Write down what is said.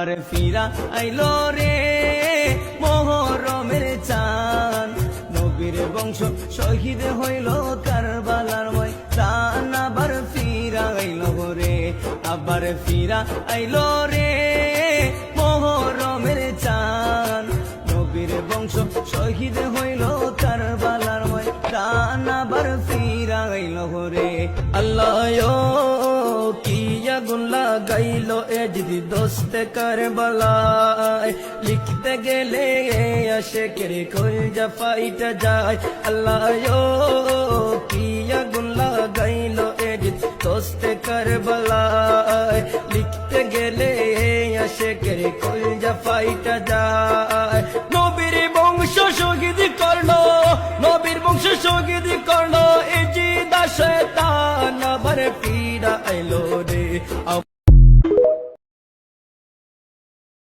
আর ফিরা আইলো রে মোহরমের চাঁদ, নবীর বংশ শহীদ হইল কারবালার ময়দান। আবার ফিরা আইলো রে, আবার ফিরা আইলো রে মোহরমের চাঁদ, নবীর বংশ শহীদ হইল কারবালার ময়দান। আবার ফিরা আইলো রে। আল্লাহ কি আগুন লাগাইলো এ যদি দোস্তে কারবালায়, লিখতে গেলে আশেকের কলজা ফাইটা যায়। আল্লাহ কি আগুন লাগাইলো এ যদি দোস্তে কারবালায়, লিখতে গেলে আশেকের কলজা ফাইটা যায়। নবীর বংশ শহীদ করলো, নবীর বংশ শহীদ করলো এ জিদা শয়তান। আবার ফিরা আইলো রে।